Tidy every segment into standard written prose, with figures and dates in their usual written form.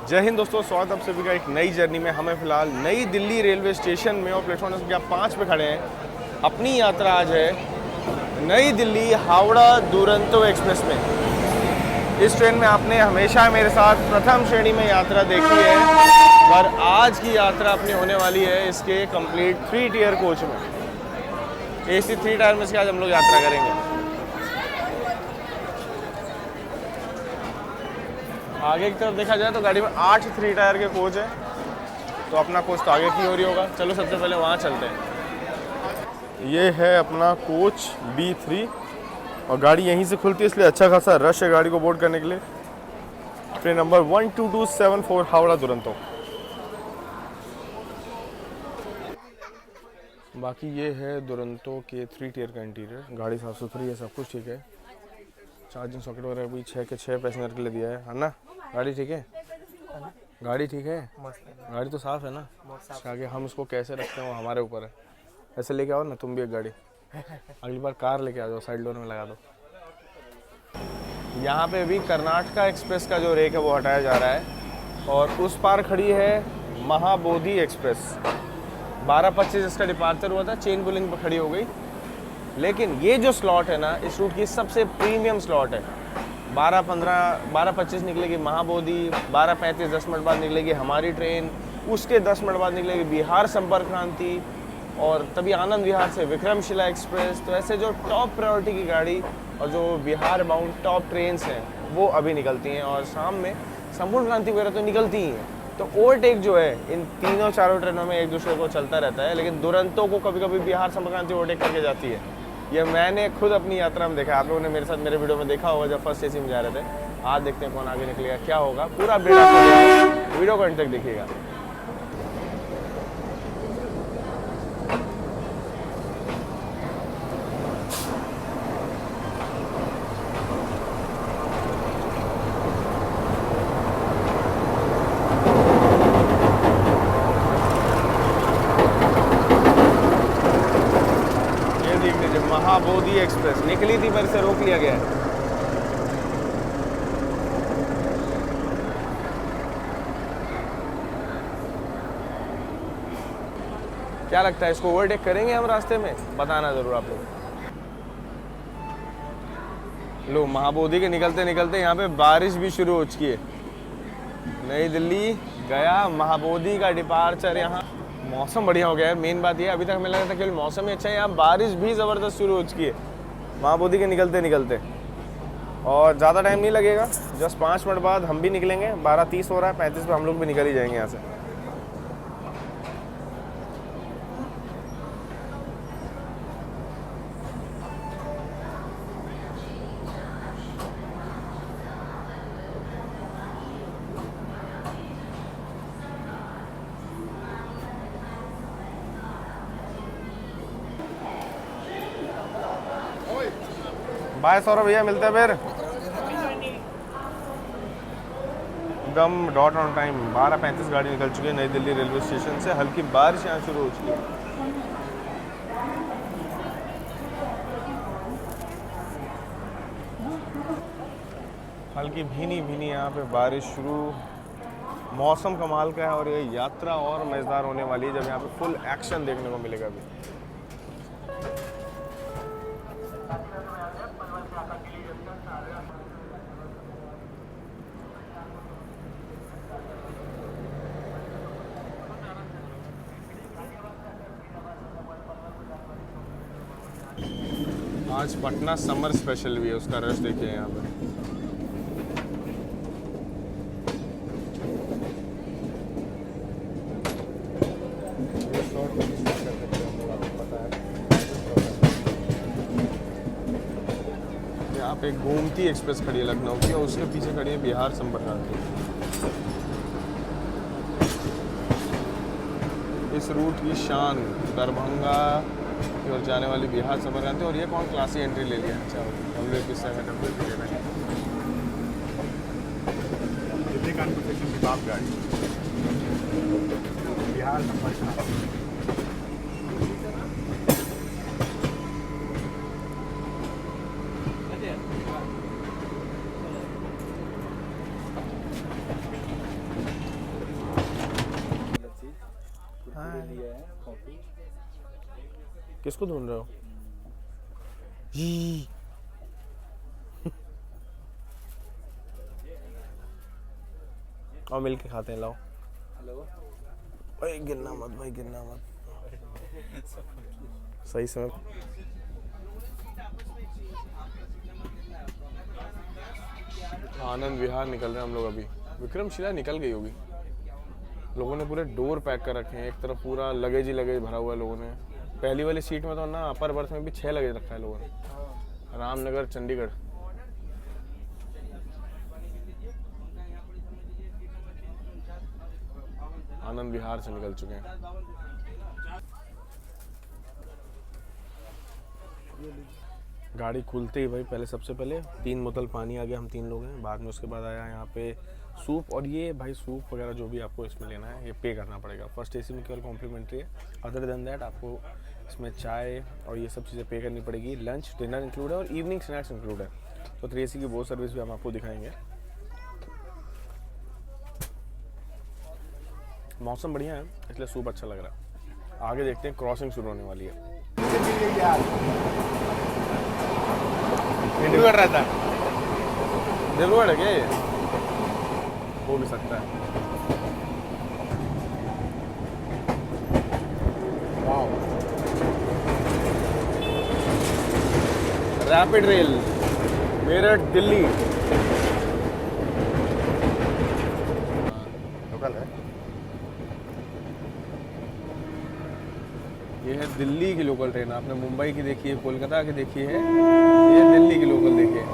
जय हिंद दोस्तों, स्वागत आप सभी का एक नई जर्नी में। हमें फिलहाल नई दिल्ली रेलवे स्टेशन में और प्लेटफॉर्म संख्या 5 पे खड़े हैं। अपनी यात्रा आज है नई दिल्ली हावड़ा दुरंतो एक्सप्रेस में। इस ट्रेन में आपने हमेशा मेरे साथ प्रथम श्रेणी में यात्रा देखी है, पर आज की यात्रा अपनी होने वाली है इसके कंप्लीट 3 टियर कोच में। AC 3 टायर में से आज हम लोग यात्रा करेंगे। आगे की तरफ देखा जाए तो गाड़ी में 8 3 टायर के कोच है, तो अपना कोच तो आगे की हो रही होगा। चलो सबसे पहले वहाँ चलते हैं। ये है अपना कोच B3 और गाड़ी यहीं से खुलती है, इसलिए अच्छा खासा रश है गाड़ी को बोर्ड करने के लिए। Train number 12274 Howrah Duronto. बाकी ये है दुरंतो के 3 टियर का इंटीरियर। गाड़ी साफ़ सुथरी है, सब कुछ ठीक है। चार्जिंग सॉकेट वगैरह भी 6 के 6 पैसेंजर के लिए दिया है ना। गाड़ी ठीक है, गाड़ी ठीक है, गाड़ी तो साफ़ है ना। आगे हम उसको कैसे रखते हैं वो हमारे ऊपर है। ऐसे लेके आओ ना तुम भी एक गाड़ी, अगली बार कार लेके आ जाओ, साइड डोर में लगा दो। यहाँ पे भी कर्नाटका एक्सप्रेस का जो रेक है वो हटाया जा रहा है और उस पार खड़ी है महाबोधि एक्सप्रेस। 12:25 इसका डिपार्चर हुआ था, चेन पुलिंग पर खड़ी हो गई। लेकिन ये जो स्लॉट है ना, इस रूट की सबसे प्रीमियम स्लॉट है। 12:25 निकलेगी महाबोधि, 12:35 10 मिनट बाद निकलेगी हमारी ट्रेन, उसके 10 मिनट बाद निकलेगी बिहार संपर्क क्रांति और तभी आनंद विहार से विक्रमशिला एक्सप्रेस। तो ऐसे जो टॉप प्रायोरिटी की गाड़ी और जो बिहार बाउंड टॉप ट्रेन्स हैं वो अभी निकलती हैं और शाम में संपूर्ण क्रांति वगैरह तो निकलती ही हैं। तो ओवरटेक जो है इन तीनों चारों ट्रेनों में एक दूसरे को चलता रहता है, लेकिन दुरंतो को कभी कभी बिहार संपर्क क्रांति ओवरटेक करके जाती है। ये मैंने खुद अपनी यात्रा में देखा। आप लोगों ने मेरे साथ मेरे वीडियो में देखा होगा जब फर्स्ट AC में जा रहे थे। आज देखते हैं कौन आगे निकलेगा, क्या होगा। पूरा अपडेट आपको वीडियो को अंत तक देखिएगा। महाबोधि एक्सप्रेस निकली थी पर इसे रोक लिया गया है। क्या लगता है इसको ओवरटेक करेंगे हम रास्ते में? बताना जरूर आप लोग। लो महाबोधि के निकलते निकलते यहाँ पे बारिश भी शुरू हो चुकी है। नई दिल्ली गया महाबोधि का डिपार्चर। यहाँ मौसम बढ़िया हो गया है। मेन बात ये, अभी तक हमें लगा था केवल मौसम ही अच्छा है, यहाँ बारिश भी ज़बरदस्त शुरू हो चुकी है महाबोधि के निकलते निकलते। और ज़्यादा टाइम नहीं लगेगा, जस्ट 5 मिनट बाद हम भी निकलेंगे। 12:30 हो रहा है, 35 पे हम लोग भी निकल ही जाएंगे यहाँ से। बाय सौरभ भैया, मिलते हैं फिर। एकदम डॉट ऑन टाइम 12:35 गाड़ी निकल चुकी है नई दिल्ली रेलवे स्टेशन से। हल्की बारिश यहाँ शुरू हो चुकी है। हल्की भीनी भीनी यहाँ पे बारिश शुरू। मौसम कमाल का है और ये यात्रा और मज़ेदार होने वाली है जब यहाँ पे फुल एक्शन देखने को मिलेगा अभी। आज पटना समर स्पेशल भी है, उसका रश देखिए यहाँ पे। यहाँ पे गोमती एक्सप्रेस खड़ी है लखनऊ की और उसके पीछे खड़ी है बिहार संपर्क क्रांति। इस रूट की शान दरभंगा की ओर जाने वाली बिहार संपर्क क्रांति। और ये कौन क्लासी एंट्री ले लिया? अच्छा, WP7 दिल्ली कानपुर सेक्शन की बाप गाड़ी बिहार संपर्क क्रांति। किसको ढूंढ रहे हो? ही और मिल के खाते हैं, लाओ। हेलो भाई गिरना मत, भाई गिरना मत। सही समय। आनंद विहार निकल रहे हैं हम लोग अभी। विक्रमशिला निकल गई होगी। लोगों ने पूरे डोर पैक कर रखे हैं, एक तरफ पूरा लगेज ही लगेज भरा हुआ है लोगों ने। पहली वाली सीट में तो ना, अपर बर्थ में भी 6 लगेज रखा है लोगों ने। रामनगर चंडीगढ़। आनंद विहार से निकल चुके हैं। गाड़ी खुलते ही भाई पहले सबसे पहले 3 बोतल पानी आ गया, हम 3 लोग हैं। बाद में उसके बाद आया यहाँ पे सूप, और ये भाई सूप वगैरह जो भी आपको इसमें लेना है ये पे करना पड़ेगा। फर्स्ट एसी में केवल कॉम्प्लीमेंट्री है, अदर देन दैट आपको इसमें चाय और ये सब चीज़ें पे करनी पड़ेगी। लंच डिनर इंक्लूड है और इवनिंग स्नैक्स इंक्लूड है। तो 3AC की वो सर्विस भी हम आपको दिखाएंगे। मौसम बढ़िया है इसलिए सूप अच्छा लग रहा है। आगे देखते हैं, क्रॉसिंग शुरू होने वाली है। दिलगढ़ रहता है। दिलगढ़ है क्या ये? हो भी सकता है। Wow, rapid rail Meerut Delhi. Local है। ये है दिल्ली की लोकल ट्रेन। आपने मुंबई की देखी है, कोलकाता की देखी है, ये दिल्ली की लोकल देखिए।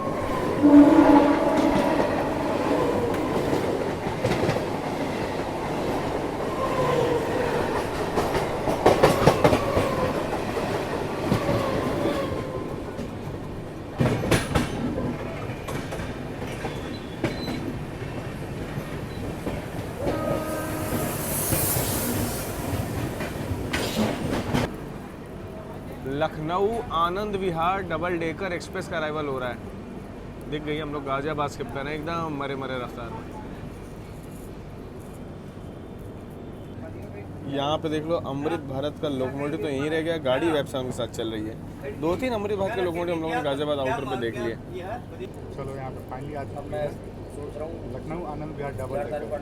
Lucknow Anand Vihar double decker express का अराइवल हो रहा है। दिख गई, हम लोग गाजियाबाद स्किप कर रहे हैं एकदम मरे मरे रफ्तार में। यहाँ पे देख लो, अमृत भारत का लोकोमोटिव तो यहीं रह गया, गाड़ी वेबसाइट के साथ चल रही है। 2-3 अमृत भारत के लोकोमोटिव हम लोगों ने गाजियाबाद आउटर पे देख लिए। चलो यहाँ पे फाइनली आज मैं सोच रहा हूँ लखनऊ आनंद विहार डबल डेकर।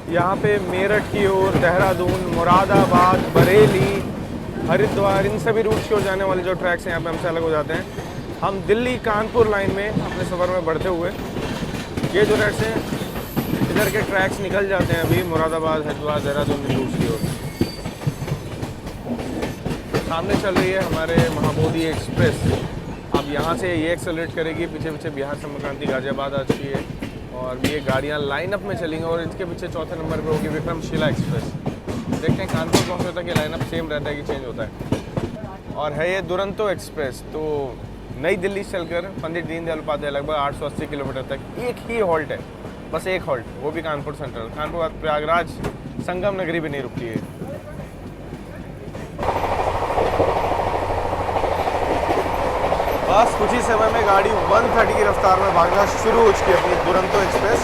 यहाँ पे मेरठ की ओर, देहरादून, मुरादाबाद, बरेली, हरिद्वार, इन सभी रूट्स की ओर जाने वाले जो ट्रैक्स हैं यहाँ पे हमसे अलग हो जाते हैं। हम दिल्ली कानपुर लाइन में अपने सफ़र में बढ़ते हुए ये जो ट्रैक्स हैं, इधर के ट्रैक्स निकल जाते हैं अभी मुरादाबाद, हरिद्वार, देहरादून रूट्स की ओर। सामने चल रही है हमारे महाबोधि एक्सप्रेस। अब यहाँ से ये एक्सेलरेट करेगी, पीछे पीछे बिहार संपर्क क्रांति गाजियाबाद आ चुकी है और ये गाड़ियाँ लाइनअप में चलेंगी। और इसके पीछे चौथे नंबर पे होगी विक्रमशिला एक्सप्रेस। देखते हैं कानपुर कौन सा होता है कि लाइनअप सेम रहता है कि चेंज होता है। और है ये दुरंतो एक्सप्रेस, तो नई दिल्ली से चलकर पंडित दीनदयाल उपाध्याय लगभग 880 किलोमीटर तक एक ही हॉल्ट है, बस एक हॉल्ट, वो भी कानपुर सेंट्रल। कानपुर बाद प्रयागराज, संगम नगरी भी नहीं रुकती है। बस कुछ ही समय में गाड़ी 130 की रफ्तार में भागना शुरू हो चुकी है अपनी दुरंतो एक्सप्रेस।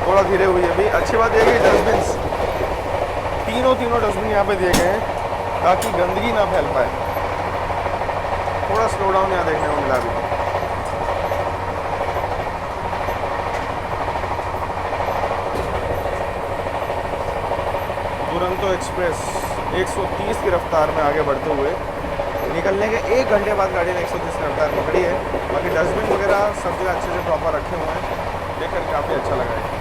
थोड़ा धीरे हुई है अभी। अच्छी बात यह है कि डस्टबिन, तीनों डस्टबिन यहाँ पे दिए गए हैं ताकि गंदगी ना फैल पाए। थोड़ा स्लो डाउन यहाँ देखने को मिला अभी। दुरंतो एक्सप्रेस 130 की रफ्तार में आगे बढ़ते हुए निकलने के 1 घंटे बाद गाड़ी ने 130 की रफ्तार पकड़ी है। बाकी डस्टबिन वगैरह सब जगह अच्छे से प्रॉपर रखे हुए हैं, देखकर काफ़ी अच्छा लगा है।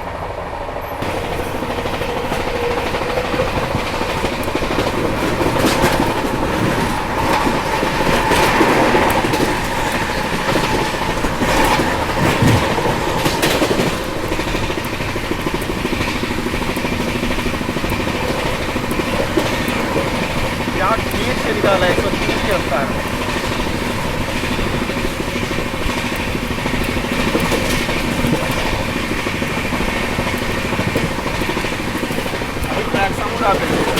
पीछे वाला 130 की रफ्तार। अभी ट्रैक साउंड आते हैं।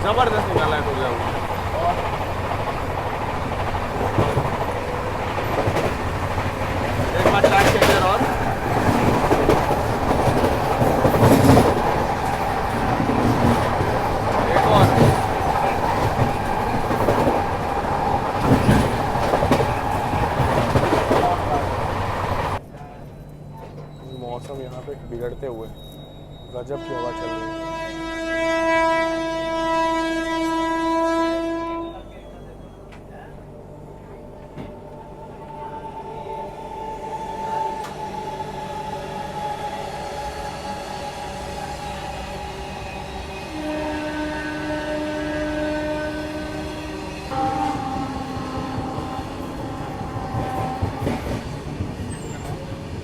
जबरदस्त निकाला है टूरिया को। एक बार ट्रैक चेंजर और एक और मौसम यहाँ पे बिगड़ते हुए गजब की हवा चल रही है।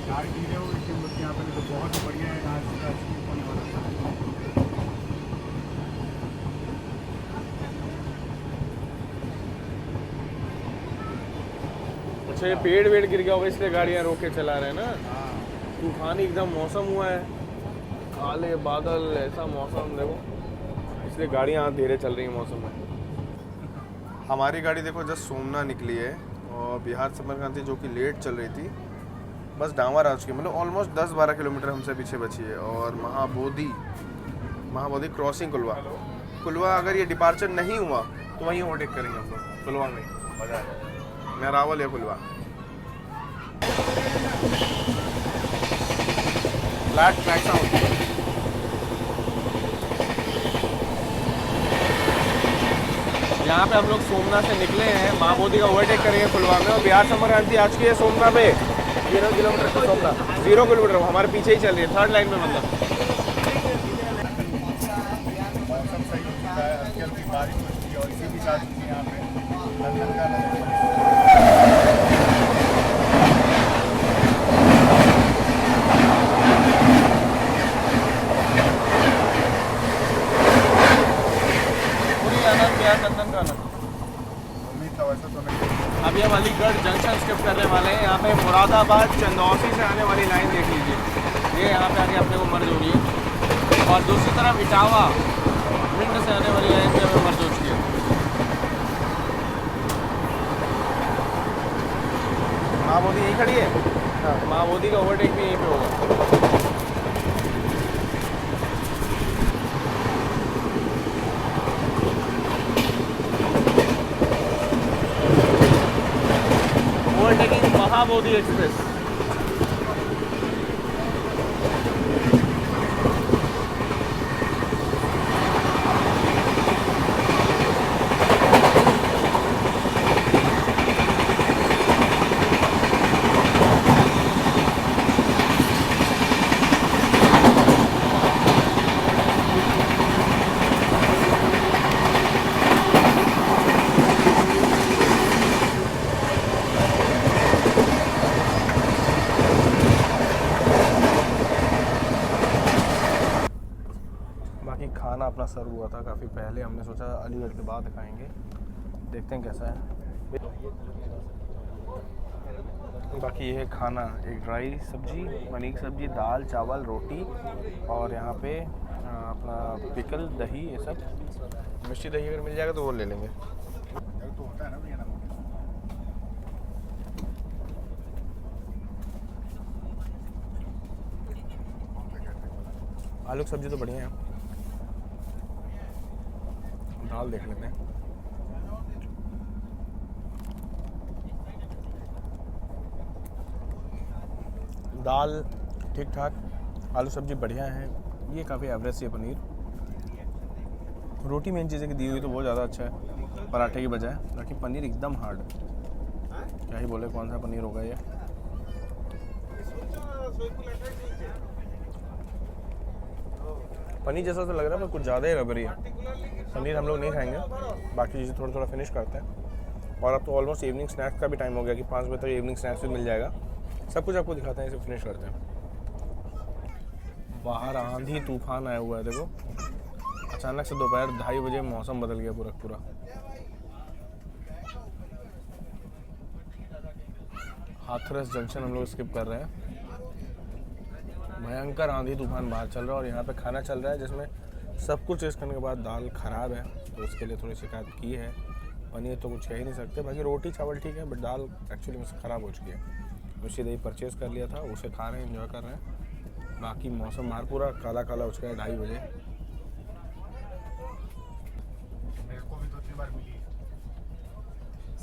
गाड़ी धीरे हो गई हम लोग यहाँ पे, तो बहुत ही बढ़िया है। आज का होने वाला था। अच्छा ये पेड़ वेड़ गिर गया होगा इसलिए गाड़ियाँ रोक के चला रहे हैं ना। हाँ, तूफानी एकदम मौसम हुआ है, काले बादल, ऐसा मौसम देखो, इसलिए गाड़ियाँ धीरे चल रही हैं मौसम में। हमारी गाड़ी देखो जस्ट सोमना निकली है और बिहार संपर्क जो कि लेट चल रही थी, बस डांवर आ चुकी है, मतलब ऑलमोस्ट 10-12 किलोमीटर हमसे पीछे बची है। और महाबोधि क्रॉसिंग कुलवा अगर ये डिपार्चर नहीं हुआ तो वहीं ओवरटेक करेंगे हम लोग, कुलवा में मेरावल या कुलवा। Flat track sound. यहाँ पे हम लोग सोमना से निकले हैं, महाबोधि का ओवरटेक करेंगे कुलवा में, और बिहार संपर्क क्रांति आ चुकी है सोमना पे। 0 किलोमीटर से सोमना 0 किलोमीटर हमारे पीछे ही चल रही है, थर्ड लाइन में मतलब। मौसम सही हो चुका है, हल्की हल्की बारिश हो चुकी है और इसी बीच आ चुकी है यहाँ पे लंदन का नज़ारा। पूरी आनंद बिहार लंदन का आनंद। उम्मीद था वैसे तो नहीं। अभी हम अलीगढ़ जंक्शन स्किप करने वाले हैं। यहाँ पे मुरादाबाद चंदौसी से आने वाली लाइन देख लीजिए, ये यहाँ पे आके अपने को मर्ज हो रही है, और दूसरी तरफ इटावा मिंट से आने वाली लाइन भी हमें मर्ज हो चुकी है। महाबोधि यहीं खड़ी है, हाँ महाबोधि का ओवरटेक भी यहीं पे होगा। Overtaking Mahabodhi express. खाना अपना सर्व हुआ था काफ़ी पहले, हमने सोचा अलीगढ़ के बाद खाएंगे, देखते हैं कैसा है। बाकी ये है खाना, एक ड्राई सब्जी, पनीर की सब्जी, दाल चावल रोटी, और यहाँ पे अपना पिकल दही, ये सब। मिष्टी दही अगर मिल जाएगा तो वो ले लेंगे। तो होता है ना भैया। आलू की सब्ज़ी तो बढ़िया है। दाल देख लेते हैं। दाल ठीक ठाक, आलू सब्ज़ी बढ़िया है। ये काफ़ी एवरेज सी है पनीर। रोटी मेन चीज़ है कि दी हुई तो बहुत ज़्यादा अच्छा है पराठे की बजाय, बाकी पनीर एकदम हार्ड है। क्या ही बोले कौन सा पनीर होगा ये। पनीर जैसा तो लग रहा है पर कुछ ज़्यादा ही रबरी है। पनीर हम लोग नहीं खाएंगे, बाकी चीज़ें थोड़ा थोड़ा फिनिश करते हैं। और अब तो ऑलमोस्ट इवनिंग स्नैक्स का भी टाइम हो गया कि 5 बजे तक इवनिंग स्नैक्स भी मिल जाएगा। सब कुछ आपको दिखाते हैं, इसे फिनिश करते हैं। बाहर आंधी तूफान आया हुआ है देखो। अचानक से दोपहर 2:30 बजे मौसम बदल गया पूरा पूरा। हाथरस जंक्शन हम लोग स्किप कर रहे हैं। भयंकर आंधी तूफान बाहर चल रहा है और यहाँ पे खाना चल रहा है जिसमें सब कुछ टेस्ट करने के बाद दाल ख़राब है, तो उसके लिए थोड़ी शिकायत की है। पनीर तो कुछ कह ही नहीं सकते, बाकी रोटी चावल ठीक है, बट दाल एक्चुअली मुझसे ख़राब हो चुकी है। उसी दही परचेज़ कर लिया था, उसे खा रहे हैं, एंजॉय कर रहे हैं। बाकी मौसम बाहर पूरा काला काला हो चुका है 2:30 बजे। मेरे को भी 2-3 बार मिली है,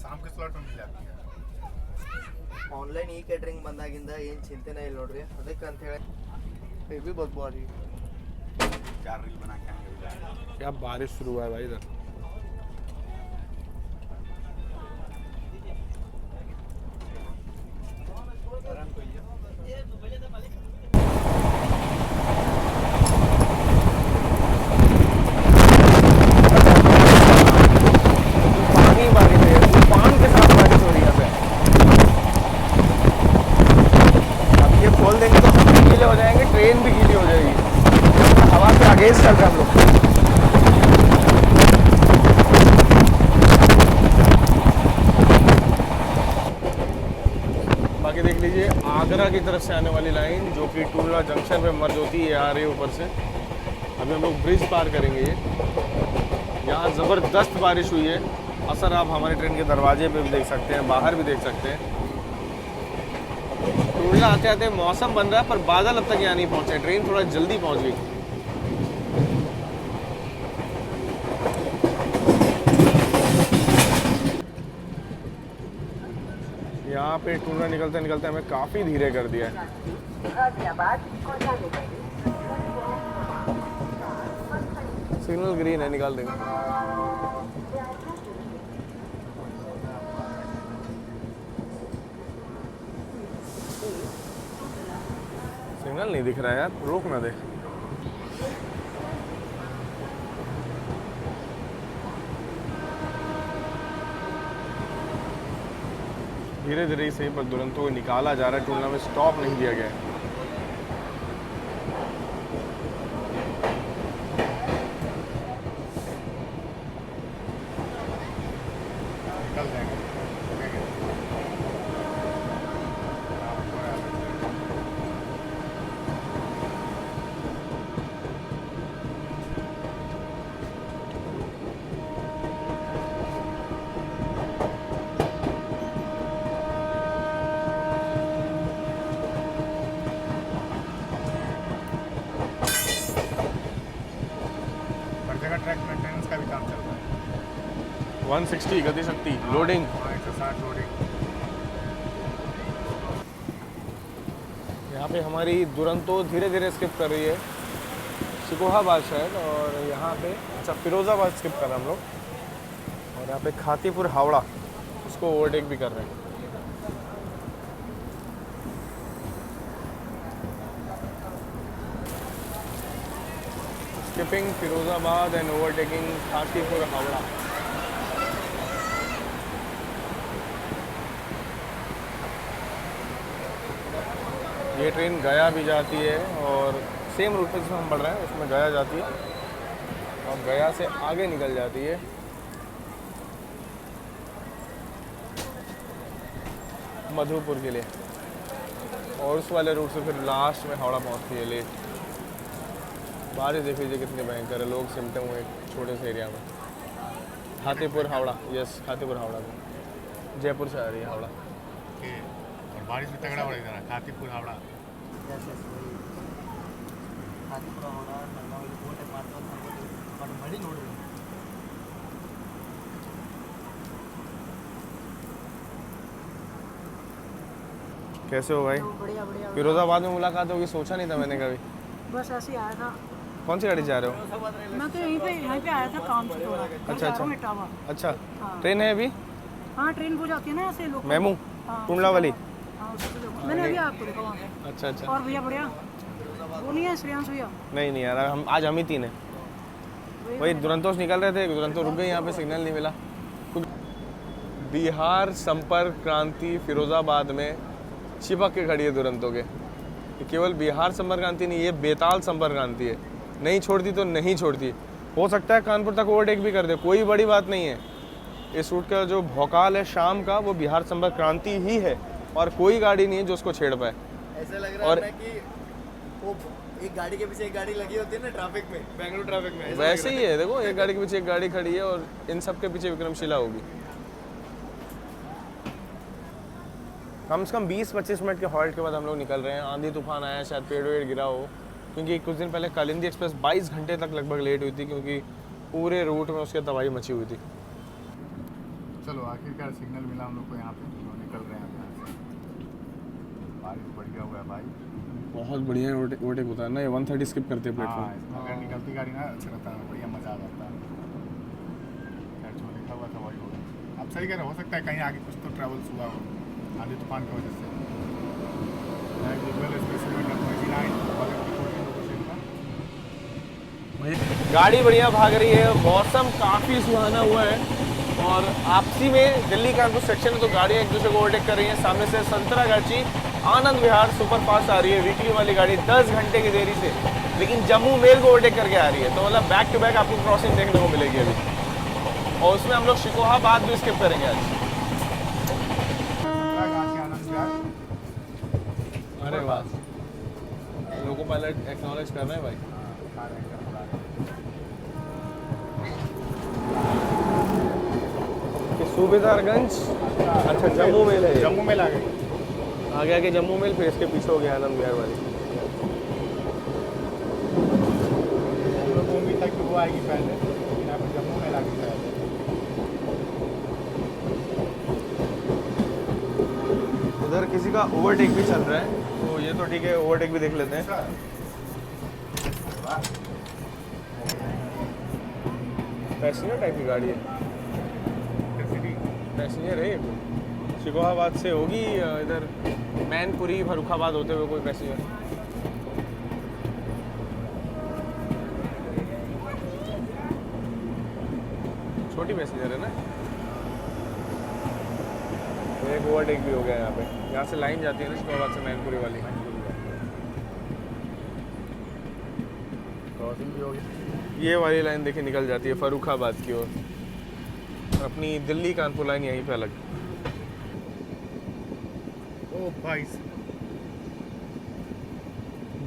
शाम के स्लॉट में मिल जाती है। ಆನ್ಲೈನ್ ಈ ಕೇಟರಿಂಗ್ ಬಂದಾಗಿಂದ ಏನು ಚಿಂತೆನೇ ಇಲ್ಲ ನೋಡ್ರಿ, ಅದಕ್ಕೆ ಅಂತ ಹೇಳಿ फिर भी बदबू आ रही है। 4 रील बना के आएंगे इधर। क्या बारिश शुरू हुआ है भाई इधर। पानी बारिश है, तूफान के साथ बारिश हो रही है यहाँ पे। अब ये खोल देंगे तो हम भी गीले हो जाएंगे, ट्रेन भी गीली हो जाएगी। हवा के अगेंस्ट चल रहे हैं हम लोग। बाकी देख लीजिए आगरा की तरफ से आने वाली लाइन जो कि टूला जंक्शन पे मर्ज होती है, आ रही है ऊपर से। अभी हम लोग ब्रिज पार करेंगे। ये यहाँ ज़बरदस्त बारिश हुई है। असर आप हमारे ट्रेन के दरवाजे पे भी देख सकते हैं, बाहर भी देख सकते हैं। टूला आते आते मौसम बन रहा है पर बादल अब तक यहाँ नहीं पहुँचे, ट्रेन थोड़ा जल्दी पहुँच गई। यहाँ पे टूला निकलते निकलते हमें काफ़ी धीरे कर दिया है। सिग्नल ग्रीन है, निकाल देंगे। सिग्नल नहीं दिख रहा है यार, रोक ना दे। धीरे धीरे ही सही पर दुरंतों को निकाला जा रहा है, टूलना में स्टॉप नहीं दिया गया है। निकल जाएंगे। हर जगह ट्रैक मेंटेनेंस का भी काम चल रहा है। 160 गति शक्ति लोडिंग। 160 लोडिंग। यहाँ पे हमारी दुरंतो धीरे धीरे स्किप कर रही है सिकोहाबाद शायद, और यहाँ पे अच्छा फिरोज़ाबाद स्किप कर रहे हैं हम लोग। और यहाँ पे खातीपुर हावड़ा उसको ओवरटेक भी कर रहे हैं। Skipping Firozabad and overtaking Khatipur Howrah. ये ट्रेन गया भी जाती है और सेम रूट पे जिसमें हम बढ़ रहे हैं उसमें गया जाती है और गया से आगे निकल जाती है। मधुपुर के लिए, और उस वाले रूट से फिर लास्ट में हावड़ा पहुंचती है लेट। बारिश देख लीजिए कितने भयंकर है, लोग सिमटे हुए एक छोटे से एरिया में। खातीपुर हावड़ा, यस खातीपुर हावड़ा में, जयपुर से आ रही है हावड़ा। ओके, और बारिश भी तगड़ा हो रहा है इधर खातीपुर हावड़ा। ಖಾನಾಪುರ ಹೊರ ನಾವು ಇಲ್ಲಿ ಕೋಟೆ ಮಾಡ್ತಾ ಅನ್ಕೋತೀವಿ ಬಟ್ ಮಳಿ ನೋಡ್ರಿ कैसे हो भाई? बढ़िया बढ़िया फिरोजाबाद में मुलाकात होगी सोचा नहीं था मैंने कभी। बस ऐसे ही आया था कौन सी गाड़ी से जा रहे हो? मैं तो यहाँ पे आया था काम से थोड़ा अच्छा, अच्छा। इटावा अच्छा, हाँ। ट्रेन है अभी? हाँ ट्रेन हो जाती है ना ऐसे लोग मेमू हाँ, टुंडला वाली? हाँ उससे लोग मैंने अभी आपको देखा वहाँ पे अच्छा अच्छा। और भैया बढ़िया वो नहीं है श्रेयांश भैया नहीं यार, आज हम ही तीन हैं। वही दुरंतोस निकल रहे थे, दुरंतो रुक गए, यहाँ पे सिग्नल नहीं मिला। बिहार संपर्क क्रांति फिरोजाबाद में चिपक के खड़ी है दुरंतों के। ये केवल बिहार संपर्क क्रांति नहीं, ये बेताल संपर्क क्रांति है। नहीं छोड़ती तो नहीं छोड़ती। हो सकता है कानपुर तक ओवरटेक भी कर दे, कोई बड़ी बात नहीं है। इस रूट का जो भौकाल है शाम का, वो बिहार संपर्क क्रांति ही है और कोई गाड़ी नहीं है जो उसको छेड़ पाए। ऐसा लग रहा और- है ना कि वो एक गाड़ी के पीछे एक गाड़ी लगी होती है ना ट्रैफिक में, बेंगलुरु ट्रैफिक में ऐसा वैसे ही है, देखो एक गाड़ी के पीछे एक गाड़ी खड़ी है और इन सब के पीछे विक्रमशिला होगी। कम से कम 20-25 मिनट के हॉल्ट के बाद हम लोग निकल रहे हैं। आंधी तूफान आया, शायद पेड़ वेड़ गिरा हो, क्योंकि कुछ दिन पहले कालिंदी एक्सप्रेस 22 घंटे तक लगभग लेट हुई थी, क्योंकि पूरे रूट में उसके तबाही मची हुई थी। चलो आखिरकार सिग्नल मिला हम लोग को यहाँ पे, तो निकल रहे हैं यहाँ से। बारिश बढ़ गया हुआ है भाई। बहुत बढ़िया ओवरटेक होता है ना, ये 130 स्किप करते हैं हाँ, प्लेटफॉर्म। इसमें अगर निकलती गाड़ी ना अच्छा रहता है, बढ़िया मजा आ जाता है। खैर जो लिखा हुआ था वही होगा। अब सही कह रहे हो सकता है कहीं आगे कुछ तो ट्रैवल्स हुआ हो आंधी तूफान की वजह से। गाड़ी बढ़िया भाग रही है, मौसम काफ़ी सुहाना हुआ है और आपसी में दिल्ली कानपुर सेक्शन में तो गाड़ियाँ एक दूसरे को ओवरटेक कर रही हैं। सामने से संतरागाची आनंद विहार सुपरफास्ट आ रही है, वीकली वाली गाड़ी 10 घंटे की देरी से, लेकिन जम्मू मेल को ओवरटेक करके आ रही है। तो मतलब बैक टू बैक आपको क्रॉसिंग देखने को मिलेगी अभी, और उसमें हम लोग शिकोहाबाद भी स्किप करेंगे आज। अरे वाह, लोको पायलट एक्नॉलेज कर रहे हैं भाई। सूबेदारगंज, अच्छा जम्मू मेल है, जम्मू मेल आ गई। आगे आगे जम्मू मेल, फिर इसके पीछे हो गया आनंद विहार वाली। हम लोग को उम्मीद था कि वो आएगी पहले, लेकिन यहाँ पर जम्मू मेल आ गई पहले। उधर किसी का ओवरटेक भी चल रहा है, तो ये तो ठीक है, ओवरटेक भी देख लेते हैं। पैसेंजर टाइप की गाड़ी है, पैसेंजर है ये कोई? शिकोहाबाद से होगी इधर मैनपुरी फरुखाबाद होते हुए कोई पैसेंजर। छोटी पैसेंजर है ना। एक ओवरटेक भी हो गया यहाँ पे, यहाँ से लाइन जाती है ना शिकोहाबाद से मैनपुरी वाली। क्रॉसिंग भी हो गई। ये वाली लाइन देखिए निकल जाती है फरुखाबाद की ओर, अपनी दिल्ली कानपुर लाइन यहीं पे अलग। ओ भाई,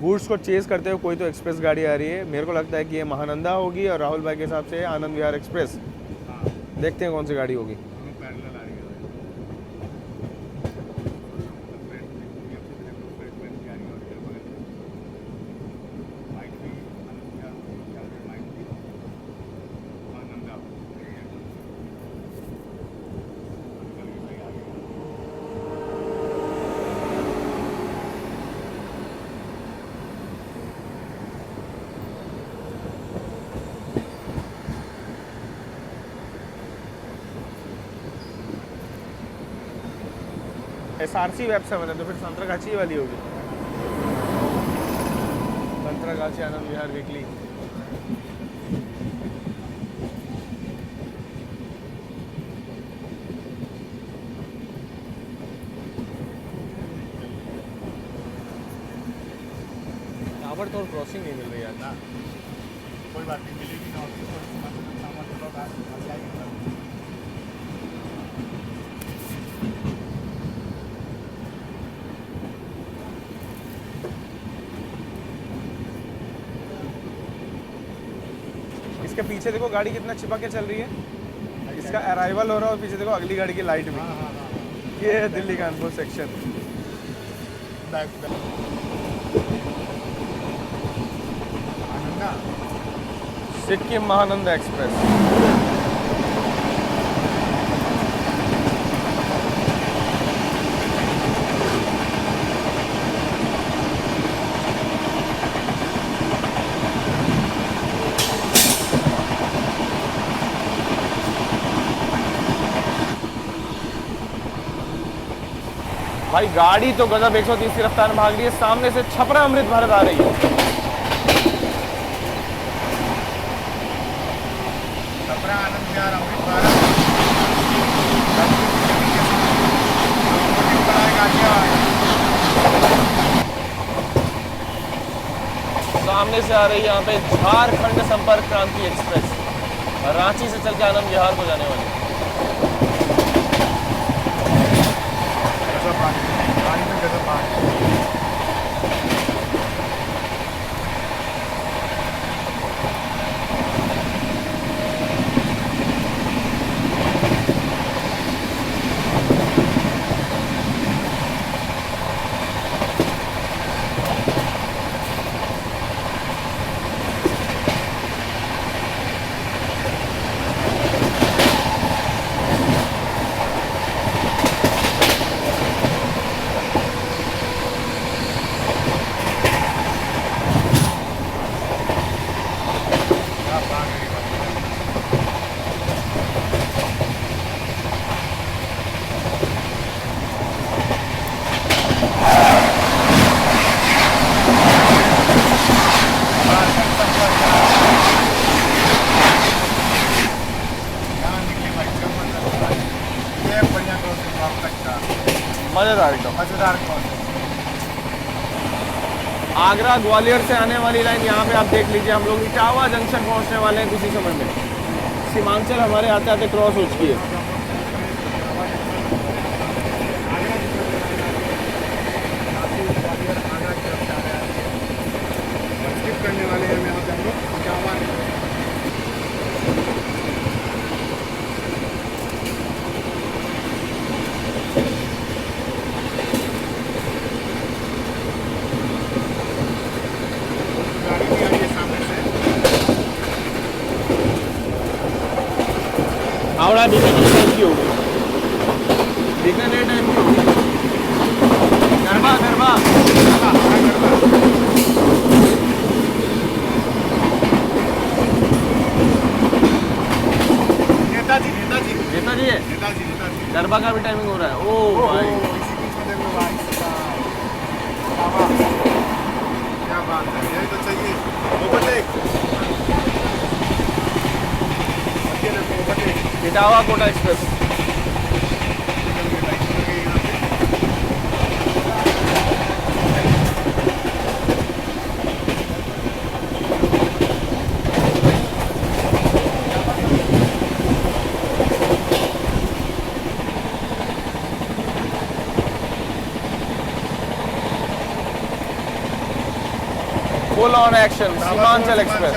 गुड्स को चेज करते हुए कोई तो एक्सप्रेस गाड़ी आ रही है। मेरे को लगता है कि ये महानंदा होगी और राहुल भाई के हिसाब से आनंद विहार एक्सप्रेस। देखते हैं कौन सी गाड़ी होगी। दोनों पैरेलल आ रही है। SRC वेब से बने तो फिर संतरागाची वाली होगी, संतरागाची आनंद विहार वीकली। ताबड़तोड़ क्रॉसिंग नहीं मिल रही यार ना। कोई बात नहीं, मिलेगी ना ऑफिस में, सामान तो लोग आ जाएंगे। इसके पीछे देखो गाड़ी कितना चिपक के चल रही है, इसका अराइवल हो रहा है और पीछे देखो अगली गाड़ी की लाइट भी। ये है दिल्ली कानपुर सेक्शन। ना। सिक्किम महानंदा एक्सप्रेस। भाई गाड़ी तो गजब 130 की रफ्तार में भाग रही है, सामने से छपरा अमृत भारत आ रही है। छपरा आनंद विहार अमृत भारत सामने से आ रही है यहाँ पे झारखंड संपर्क क्रांति एक्सप्रेस, रांची से चल के आनंद विहार को जाने वाली। गाड़ी में गजब पानी। मजेदार एकदम। मजेदार क्रॉसिंग। आगरा ग्वालियर से आने वाली लाइन यहाँ पे आप देख लीजिए, हम लोग इटावा जंक्शन पहुँचने वाले हैं कुछ ही समय में। सीमांचल हमारे आते आते क्रॉस हो चुकी है। स्किप करने वाले हैं यहाँ पे हम लोग इटावा। हावड़ा बीकानेर टाइम की होगी, बीकानेर टाइम की होगी। गरबा गरबा नेताजी नेताजी नेताजी है, नेताजी नेताजी। गरबा का भी टाइमिंग हो रहा है। ओ भाई इसी बीच में देखो भाई साहब, क्या बात है, यही तो चाहिए। Overtake Etawah Kota express. Full on action Seemanchal express.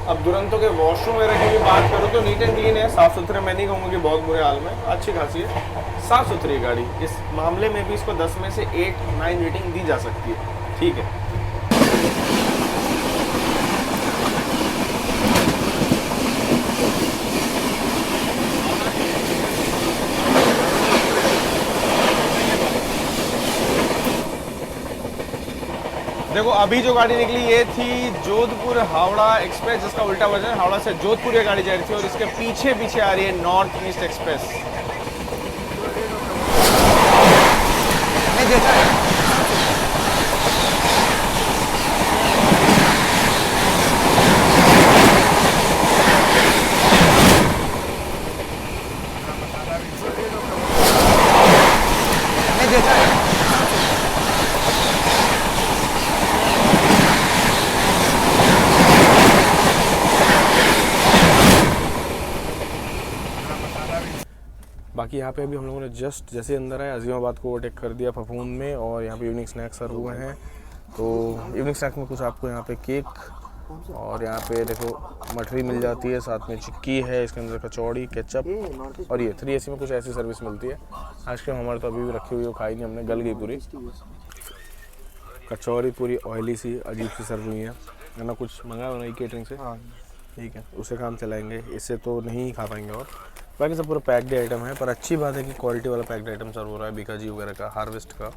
अब दुरंतो के वॉशरूम वगैरह की भी बात करो तो नीट एंड क्लीन है, साफ सुथरे। मैं नहीं कहूँगा कि बहुत बुरे हाल में, अच्छी खासी है, साफ सुथरी गाड़ी। इस मामले में भी इसको 10 में से 8-9 रेटिंग दी जा सकती है। ठीक है, देखो अभी जो गाड़ी निकली ये थी जोधपुर हावड़ा एक्सप्रेस, जिसका उल्टा वर्जन हावड़ा से जोधपुर ये गाड़ी जा रही थी, और इसके पीछे पीछे आ रही है नॉर्थ ईस्ट एक्सप्रेस। बाकी यहाँ पे अभी हम लोगों ने जस्ट जैसे अंदर आए अजीमाबाद को ओवरटेक कर दिया फफूंद में, और यहाँ पे इवनिंग स्नैक्स सर्व हुए हैं। तो इवनिंग स्नैक्स में कुछ आपको यहाँ पे केक और यहाँ पे देखो मठरी मिल जाती है, साथ में चिक्की है, इसके अंदर कचौड़ी, केचप, और ये 3AC में कुछ ऐसी सर्विस मिलती है। आइसक्रीम हमारे तो अभी भी रखी हुई है, खाई नहीं हमने, गल गई पूरी। कचौड़ी पूरी ऑयली सी अजीब सी सर्व हुई है ना, कुछ मंगाया हो ना केटरिंग से, ठीक है, उससे काम चलाएंगे, इससे तो नहीं खा पाएंगे। और बाकी सब पूरा पैक्ड आइटम है, पर अच्छी बात है कि क्वालिटी वाला पैक्ड आइटम सर्व हो रहा है, बीकाजी वगैरह का, हार्वेस्ट का,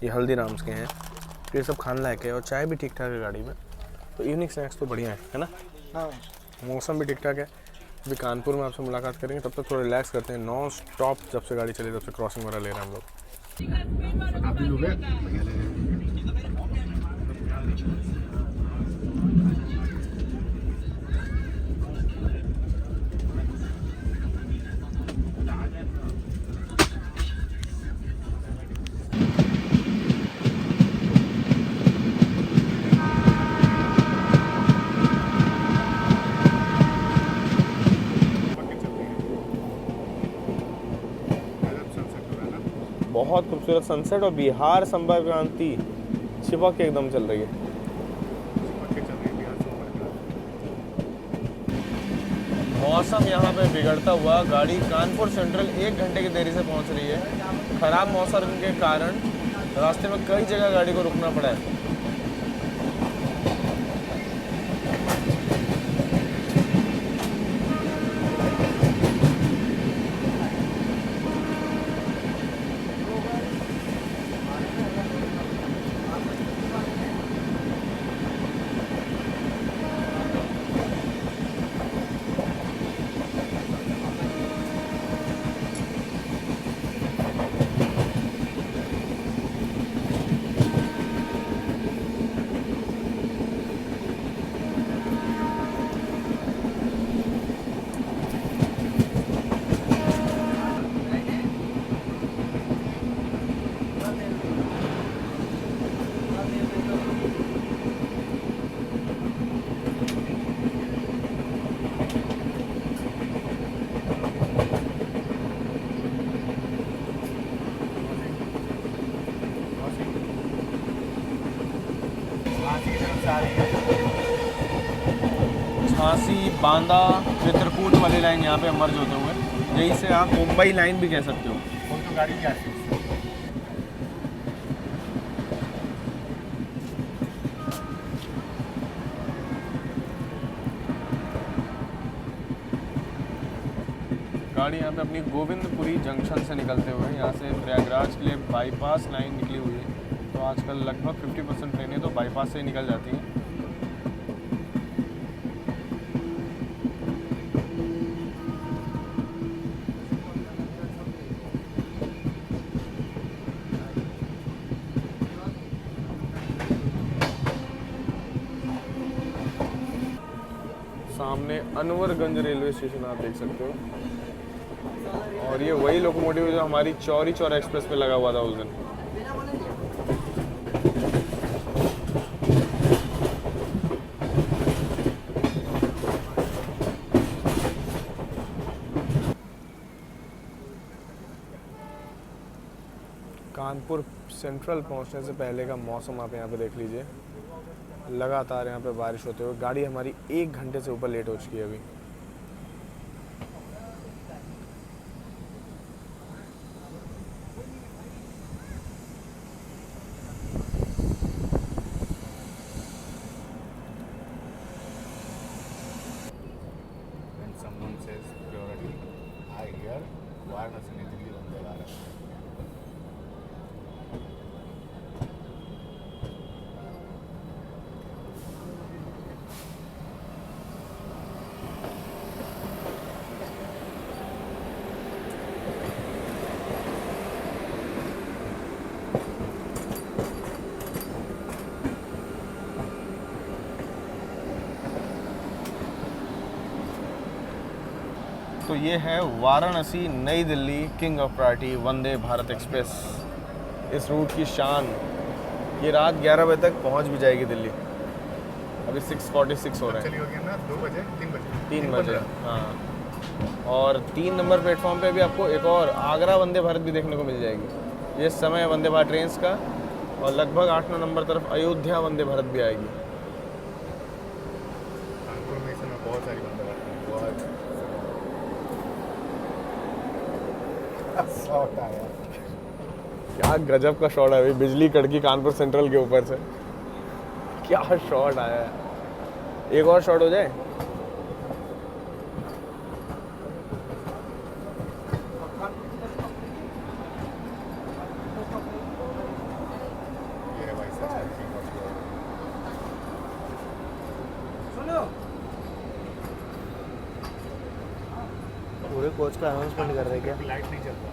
ये हल्दीराम्स के हैं, तो ये सब खाने लायक है। और चाय भी ठीक ठाक है गाड़ी में, तो इवनिंग स्नैक्स तो बढ़िया है ना। हाँ मौसम भी ठीक ठाक है। अभी कानपुर में आपसे मुलाकात करेंगे, तब तक थोड़ा रिलैक्स करते हैं। नॉन स्टॉप जब से गाड़ी चली तब से क्रॉसिंग वगैरह ले रहे हैं हम लोग। आप भी लोग हैं बढ़िया ले रहे हैं। बहुत खूबसूरत सनसेट और बिहार संपर्क क्रांति चिपक के एकदम चल रही है। मौसम यहाँ पे बिगड़ता हुआ गाड़ी कानपुर सेंट्रल 1 घंटे की देरी से पहुँच रही है। खराब मौसम के कारण रास्ते में कई जगह गाड़ी को रुकना पड़ा है। झांसी, बांदा, चित्रकूट वाली लाइन यहाँ पे मर्ज होते हुए, यही से आप मुंबई लाइन भी कह सकते हो। कौन तो गाड़ी क्या है? गाड़ी यहाँ पे अपनी गोविंदपुरी जंक्शन से निकलते हुए यहाँ से प्रयागराज के लिए बाईपास लाइन निकली हुई है। तो आजकल लगभग 50% ट्रेनें तो बाईपास से ही निकल जाती हैं। सामने अनवरगंज रेलवे स्टेशन आप देख सकते हो, और ये वही लोकोमोटिव है जो हमारी चौरी चौरा एक्सप्रेस पे लगा हुआ था उस दिन। कानपुर सेंट्रल पहुंचने से पहले का मौसम आप यहाँ पे देख लीजिए। लगातार यहाँ पे बारिश होते हुए गाड़ी हमारी 1 घंटे से ऊपर लेट हो चुकी है अभी। When someone says priority, I hear Varanasi New Delhi Vande Bharat. तो ये है वाराणसी नई Delhi king of priority Vande Bharat express. इस रूट की शान, ये रात 11 बजे तक पहुंच भी जाएगी दिल्ली। अभी 6:46 हो रहे हैं, चली होगी ना 2 बजे 3 बजे 3 बजे। हाँ, और 3 नंबर प्लेटफॉर्म पे भी आपको एक और आगरा वंदे भारत भी देखने को मिल जाएगी। ये समय है वंदे भारत ट्रेन्स का, और लगभग 8-9 नंबर तरफ अयोध्या वंदे भारत भी आएगी। बहुत सारी बंद करते हैं बहुत शॉट आया। क्या गजब का शॉट है भाई, बिजली कड़की कानपुर सेंट्रल के ऊपर से, क्या शॉट आया है। एक और शॉट हो जाए। ये है भाई सच में पूरे कोच का अनाउंसमेंट कर रहे क्या? लाइट नहीं चलता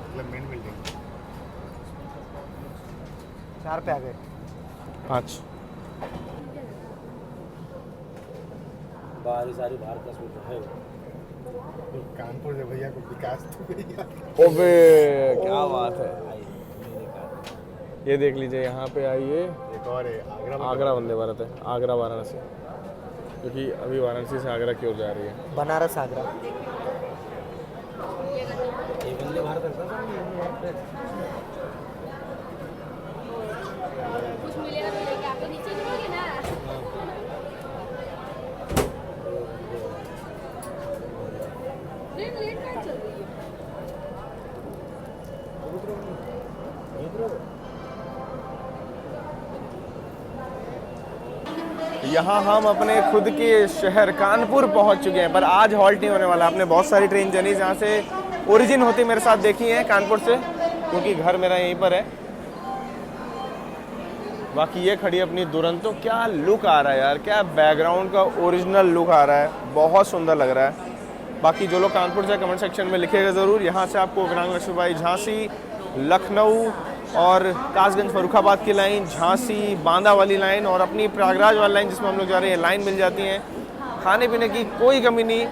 मतलब मेन बिल्डिंग 4 पे आ गए। 5 बाहरी सारी बाहर का सूट है। कानपुर से भैया को विकास तो भैया ओबे क्या बात है। ये देख लीजिए, यहाँ पे आइए, एक और है आगरा वंदे भारत है, आगरा वाराणसी, क्योंकि अभी वाराणसी से आगरा की ओर जा रही है। बनारस आगरा। ये वंदे भारत है सर। कुछ मिलेगा तो लेके आप नीचे गिरोगे ना। ट्रेन लेट कहाँ चल रही है? यहाँ हम अपने खुद के शहर कानपुर पहुँच चुके हैं, पर आज हॉल्ट नहीं होने वाला। आपने बहुत सारी ट्रेन जर्नी जहाँ से ओरिजिन होती मेरे साथ देखी है कानपुर से, क्योंकि घर मेरा यहीं पर है। बाकी ये खड़ी अपनी दुरंतो, क्या लुक आ रहा है यार, क्या बैकग्राउंड का ओरिजिनल लुक आ रहा है, बहुत सुंदर लग रहा है। बाकी जो लोग कानपुर से कमेंट सेक्शन में लिखेगा ज़रूर। यहाँ से आपको विकलांग लक्ष्मीबाई झांसी, लखनऊ और कासगंज फर्रुखाबाद की लाइन, झांसी बांदा वाली लाइन और अपनी प्रयागराज वाली लाइन जिसमें हम लोग जा रहे हैं, लाइन मिल जाती हैं। खाने पीने की कोई कमी नहीं,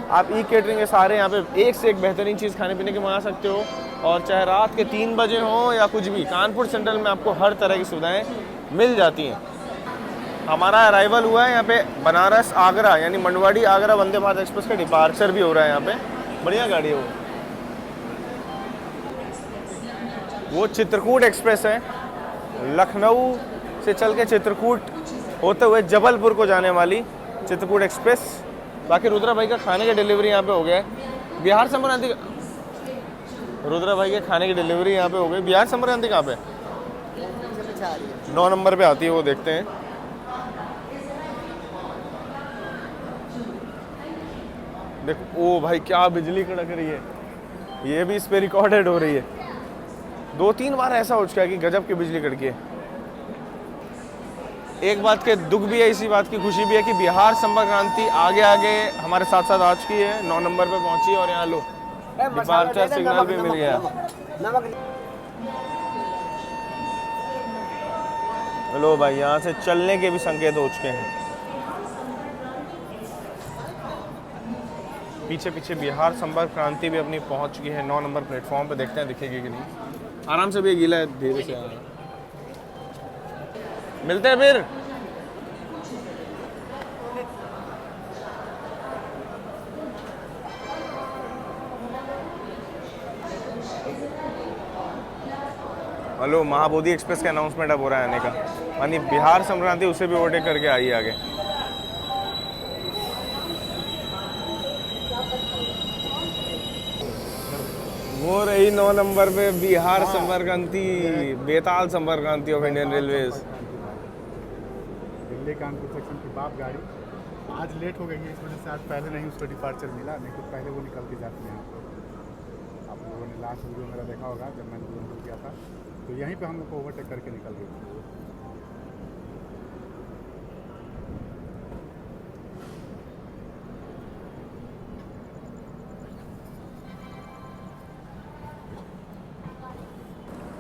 आप ई केटरिंग के सारे यहाँ पे एक से एक बेहतरीन चीज़ खाने पीने की मंगा सकते हो। और चाहे रात के 3 बजे हो या कुछ भी, कानपुर सेंट्रल में आपको हर तरह की सुविधाएँ मिल जाती हैं। हमारा अराइवल हुआ है यहाँ पे बनारस आगरा, यानी मंडवाड़ी आगरा वंदे भारत एक्सप्रेस का डिपार्चर भी हो रहा है यहाँ पे। बढ़िया गाड़ी है वो चित्रकूट एक्सप्रेस है, लखनऊ से चल के चित्रकूट होते हुए जबलपुर को जाने वाली चित्रकूट एक्सप्रेस। बाकी रुद्रा भाई का खाने की डिलीवरी यहाँ पे हो गया है। बिहार संक्रांति रुद्रा भाई के खाने की डिलीवरी यहाँ पे हो गई। बिहार संक्रांति कहाँ पे? 9 नंबर पे आती है, वो देखते हैं। देखो ओ भाई क्या बिजली कड़क रही है, ये भी इस पे रिकॉर्डेड हो रही है। 2-3 बार ऐसा हो चुका है कि गजब की बिजली कड़की है। एक बात के दुख भी है, इसी बात की खुशी भी है कि बिहार संपर्क क्रांति आगे आगे हमारे साथ साथ आ चुकी है, 9 नंबर पे पहुंची और यहाँ लो डिपार्चर सिग्नल भी मिल गया। लो भाई यहाँ से चलने के भी संकेत हो चुके हैं। पीछे पीछे बिहार संपर्क क्रांति भी अपनी पहुंच चुकी है 9 नंबर प्लेटफॉर्म पे। देखते हैं दिखेगी कि नहीं। आराम से भी गीला है, धीरे से आना। मिलते हैं फिर। हेलो, महाबोधि एक्सप्रेस का अनाउंसमेंट अब हो रहा है आने का, यानी बिहार संक्रांति उसे भी ओवरटेक करके आई आगे। वो रही 9 नंबर पे बिहार संपर्क क्रांति, बेताल संपर्क क्रांति of Indian railways. Delhi Kanpur section की बाप गाड़ी आज लेट हो गई है, इस वजह से आज पहले नहीं उसको डिपार्चर मिला, नहीं तो पहले वो निकल के जाते हैं। आप लोगों ने लास्ट वीडियो मेरा देखा होगा जब मैंने दुरंतो किया था, तो यहीं पे हम लोग को ओवरटेक करके निकल गई थी।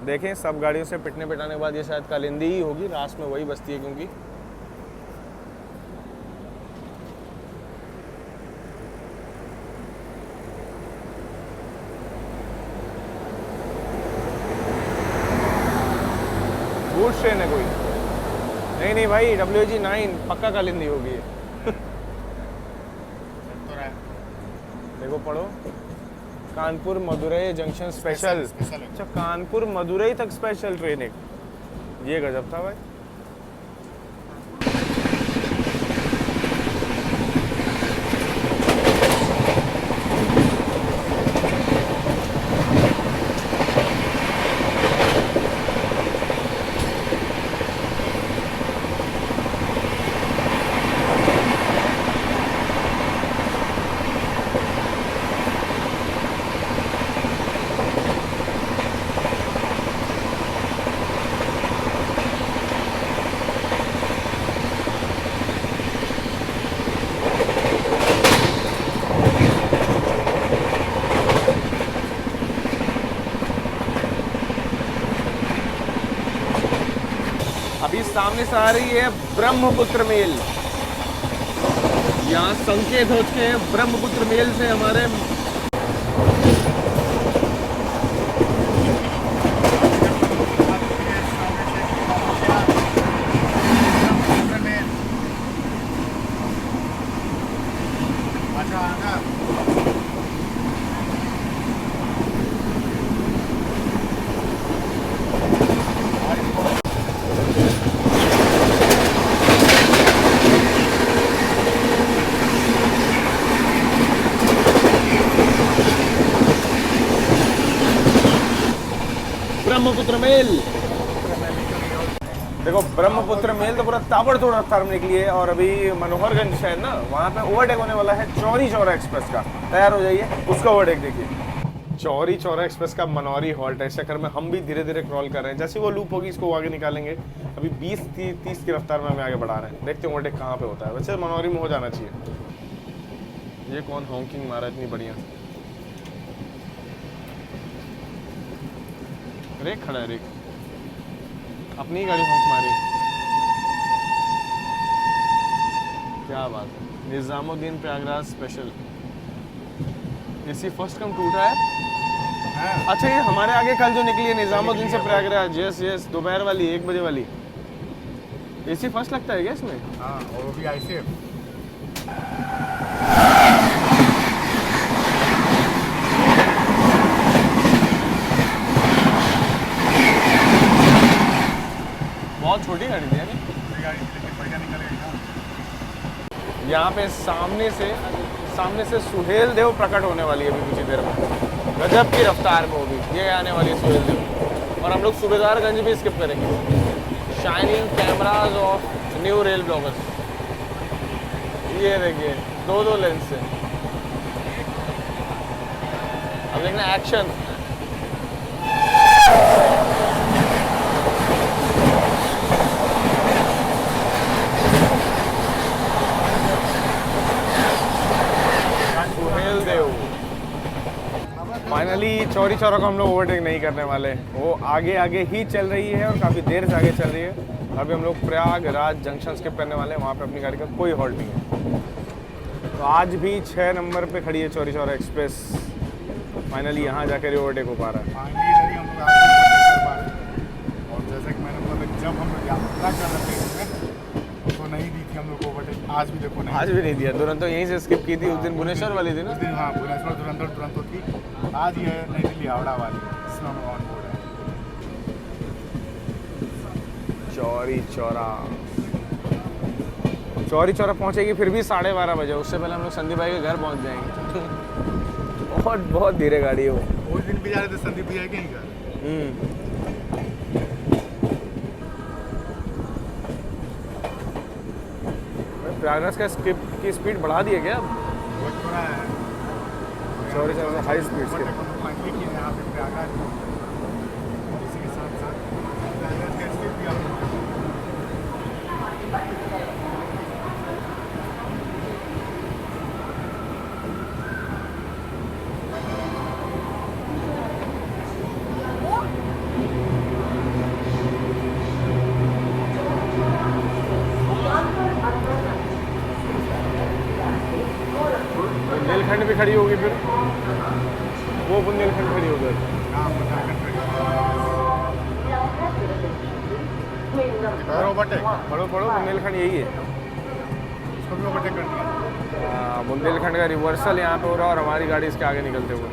देखें, सब गाड़ियों से पिटने पिटाने के बाद ये शायद कालिंदी ही होगी, रात में वही बसती है क्योंकि बूट ट्रेन है कोई। नहीं भाई, WG9 पक्का कालिंदी होगी। देखो पढ़ो, कानपुर मदुरई जंक्शन स्पेशल। अच्छा, कानपुर मदुरई तक स्पेशल ट्रेन एक, ये गजब था भाई। अभी सामने से आ रही है ब्रह्मपुत्र मेल। यहाँ संकेत हो चुके हैं ब्रह्मपुत्र मेल से हमारे ब्रह्मपुत्र मेल। देखो ब्रह्मपुत्र मेल तो पूरा ताबड़तोड़ रफ्तार में निकली है और अभी मनोहरगंज शायद ना वहाँ पे ओवरटेक होने वाला है चौरी चौरा एक्सप्रेस का। तैयार हो जाइए, उसका ओवरटेक देखिए। चौरी चौरा एक्सप्रेस का मनौरी हॉल्ट है। इस चक्कर में हम भी धीरे धीरे क्रॉल कर रहे हैं। जैसे वो लूप होगी इसको आगे निकालेंगे। अभी 20-30 की रफ्तार में हमें आगे बढ़ा रहे हैं। देखते हैं ओवरटेक कहाँ पे होता है। वैसे मनौरी में हो जाना चाहिए। ये कौन हॉकिंग मारा इतनी बढ़िया। रेक खड़ा है, रेक अपनी गाड़ी हॉक मारी। क्या बात है। Nizamuddin Prayagraj special AC first come टूटा है। अच्छा ये हमारे आगे कल जो निकली है निजामुद्दीन से प्रयागराज। यस यस, दोपहर वाली 1 बजे वाली एसी फर्स्ट लगता है क्या इसमें? हाँ, और वो भी ऐसे बहुत छोटी गाड़ी थी यानी। गाड़ी लेकिन बढ़िया निकल गई ना। यहाँ पे सामने से सुहेल देव प्रकट होने वाली है अभी कुछ देर में। गजब की रफ्तार में होगी ये आने वाली है सुहेल देव। और हम लोग सूबेदारगंज भी स्किप करेंगे। Shining cameras of new rail bloggers. ये देखिए 2 लेंस से। अब देखना एक्शन। फाइनली चौरी चौरा को हम लोग ओवरटेक नहीं करने वाले। वो आगे आगे ही चल रही है और काफ़ी देर से आगे चल रही है। अभी हम लोग प्रयागराज जंक्शन स्किप करने वाले हैं। वहाँ पे अपनी गाड़ी का कोई हॉल्ट नहीं है। तो आज भी 6 नंबर पे खड़ी है चौरी चौरा एक्सप्रेस। फाइनली यहाँ जाकर ओवरटेक हो पा रहा है। फाइनली इधर ही हम लोग आज कर पा रहे हैं। और जैसे कि मैंने बोला जब हम लोग यात्रा कर रहे थे तो नहीं दी थी हम लोग को ओवरटेक। आज भी देखो नहीं, आज भी नहीं दिया। दुरंतो यहीं से स्किप की थी उस दिन भुवनेश्वर वाली थी ना। उस दिन हाँ भुवनेश्वर दुरंतो थी। आज ये नई दिल्ली हावड़ा वाली स्नो ऑन बोर्ड है। चौरी चौरा पहुंचेगी फिर भी 12:30 बजे। उससे पहले हम लोग संदीप भाई के घर पहुंच जाएंगे। बहुत धीरे गाड़ी है वो। उस दिन भी जा रहे थे संदीप भैया के ही घर। प्रयागराज का स्किप की स्पीड बढ़ा दी है क्या? वो थोड़ा है Chauri Chaura high speed skip. Finally की यहाँ पे प्रयागराज और इसी के साथ साथ प्रयागराज का स्किप भी आप बुंदेलखंड भी खड़ी होगी फिर। वो बुंदेलखंड खड़ी होगी। पढ़ो बुंदेलखंड यही है। उसको भी ओवरटेक कर दिया। हाँ, बुंदेलखंड का रिवर्सल यहाँ पे हो रहा है और हमारी गाड़ी इसके आगे निकलते हुए।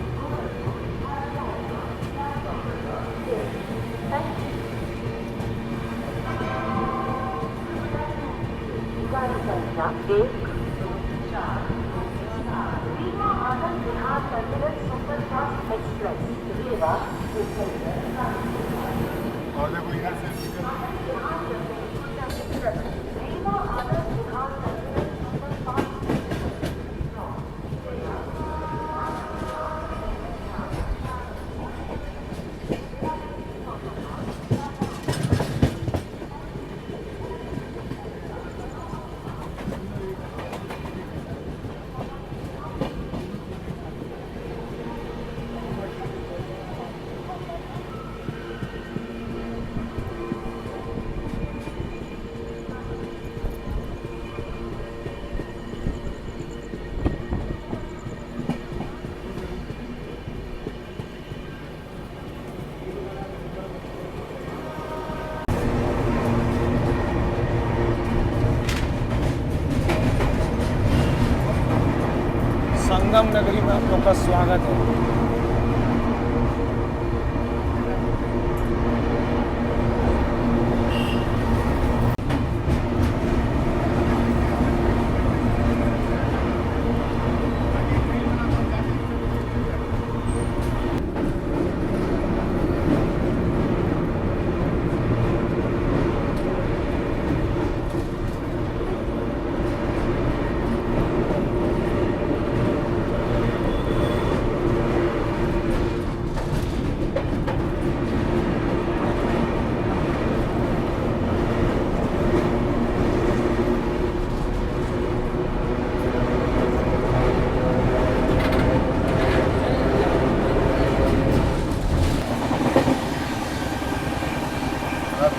और देखो इधर से संगम नगरी में आप लोग का स्वागत है।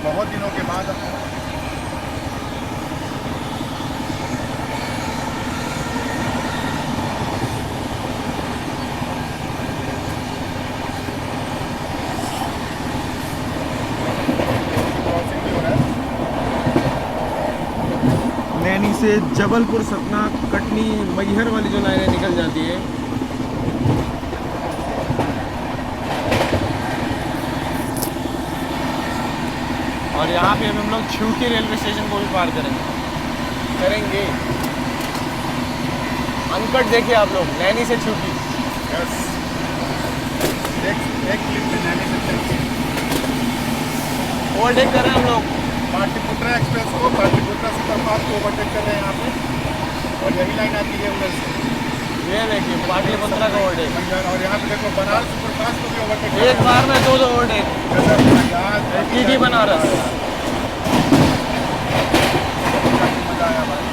बहुत दिनों के बाद नैनी से जबलपुर, सतना, कटनी, मैहर वाली जो लाइनें निकल जाती है। और यहाँ पे हम लोग छूटी रेलवे स्टेशन को भी पार करेंगे। अनकट देखिए आप लोग, नैनी से छूटी। एक क्लिप में नैनी से ओवरटेक कर रहे हैं हम लोग पाटलिपुत्रा एक्सप्रेस को, पाटलिपुत्रा सुपरफास्ट को ओवरटेक कर रहे हैं यहाँ पे। और यही लाइन आती है उधर से, ये देखिए पाटलिपुत्रा का ओवरटेक। और यहाँ पे देखो बनारस सुपरफास्ट को भी ओवरटेक एक बार में दो ओवरटेक। टीटी बनारस। मजा आया भाई।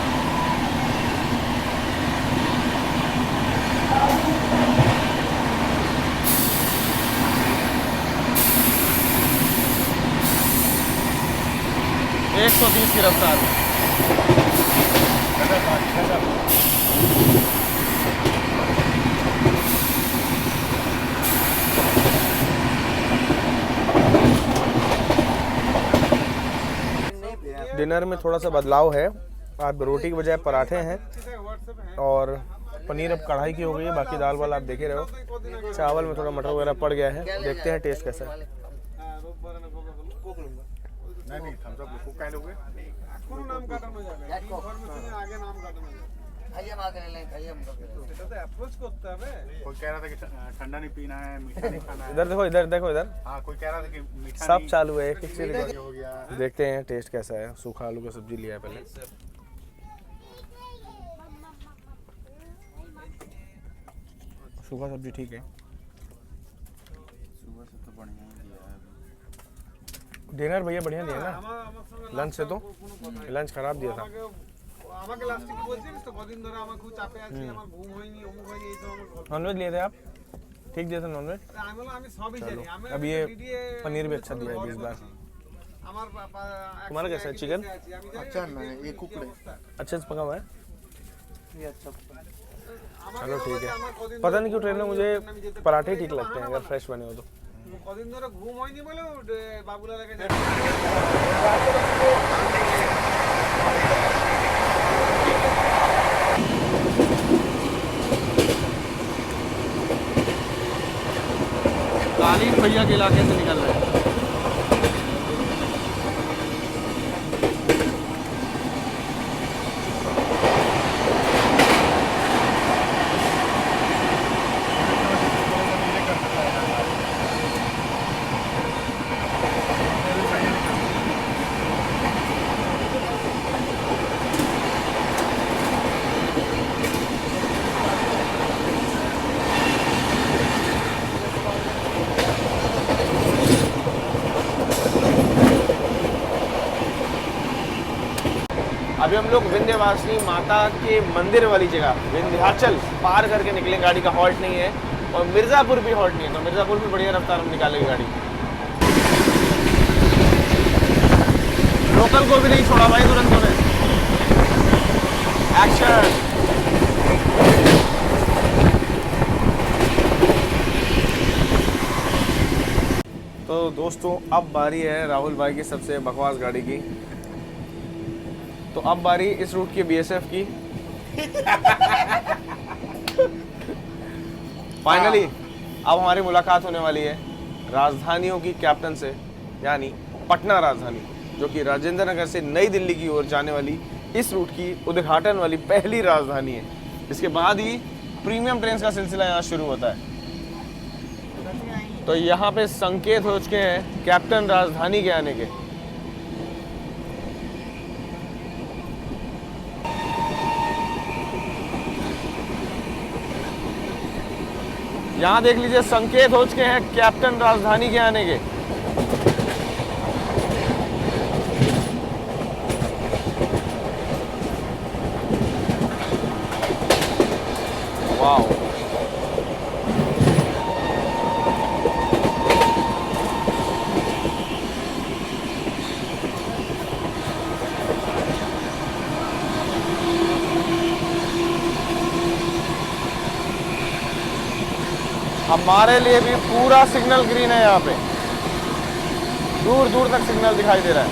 एक 130 की रफ्तार में। गजब भाई, गजब। डिनर में थोड़ा सा बदलाव है, आप रोटी की बजाय पराठे हैं और पनीर अब कढ़ाई की हो गई है। बाकी दाल वाल आप देखे रहे हो, चावल में थोड़ा मटर वगैरह पड़ गया है। देखते हैं टेस्ट कैसा है। नहीं थम्स अप को काय लोगे कोई कह रहा था कि ठंडा नहीं पीना है, मीठा नहीं खाना है। इधर देखो, इधर देखो, इधर हाँ कोई कह रहा था कि मीठा सब नहीं, चालू है, एक एक चीज हो गया। देखते हैं टेस्ट कैसा है। सूखा आलू का सब्जी लिया है पहले। सूखा सब्जी ठीक है। सुबह से तो बढ़िया ही दिया है। डिनर भैया बढ़िया दिया ना, लंच से तो लंच खराब दिया था। नॉनवेज लिए थे आप? ठीक दिया था नॉनवेज। चलो अब ये पनीर भी अच्छा दिया है इस बार। तुम्हारा कैसा है चिकन? अच्छा ना ये कुकड़े अच्छे से पका हुआ है। ये अच्छा चलो ठीक है। पता नहीं क्यों ट्रेन में मुझे पराठे ठीक लगते हैं अगर फ्रेश बने हो तो। কদিন ধরে ঘুম হয়নি বলে বাবুলালাকে कालीन भैया के इलाके से निकल रहे हैं। अभी हम लोग विंध्यवासिनी माता के मंदिर वाली जगह विंध्याचल पार करके निकले। गाड़ी का हॉल्ट नहीं है और मिर्ज़ापुर भी हॉल्ट नहीं है, तो मिर्ज़ापुर भी बढ़िया रफ्तार में निकालेगी गाड़ी। लोकल को भी नहीं छोड़ा भाई तुरंत उन्हें। एक्शन। तो दोस्तों अब बारी है राहुल भाई की सबसे बकवास गाड़ी की। तो अब बारी इस रूट की बीएसएफ की। फाइनली अब हमारी मुलाकात होने वाली है राजधानियों की कैप्टन से, यानी पटना राजधानी, जो कि राजेंद्र नगर से नई दिल्ली की ओर जाने वाली इस रूट की उद्घाटन वाली पहली राजधानी है। इसके बाद ही प्रीमियम ट्रेन का सिलसिला यहाँ शुरू होता है। तो यहाँ पे संकेत हो चुके हैं कैप्टन राजधानी के आने के। यहाँ देख लीजिए संकेत हो चुके हैं कैप्टन राजधानी के आने के। वाओ, हमारे लिए भी पूरा सिग्नल ग्रीन है। यहाँ पे दूर दूर तक सिग्नल दिखाई दे रहा है।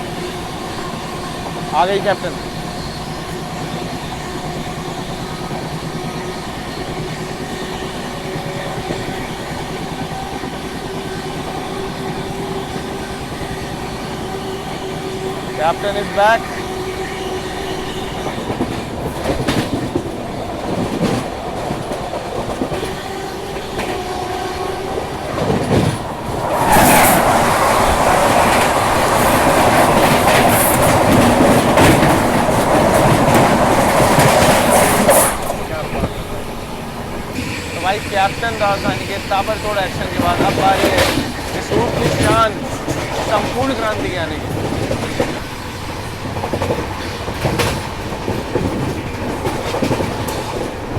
आ गई कैप्टन। Captain is back. भाई कैप्टन राजधानी के ताबड़तोड़ एक्शन के बाद अब बारी है इस रूट की शान संपूर्ण क्रांति के आने की।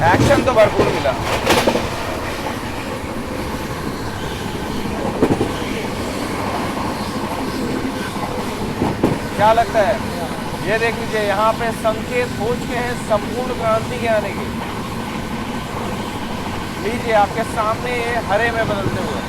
एक्शन तो भरपूर मिला। क्या लगता है? ये देख लीजिए यहाँ पे संकेत हो चुके हैं संपूर्ण क्रांति के आने के। लीजिए आपके सामने ये हरे में बदलते हुए।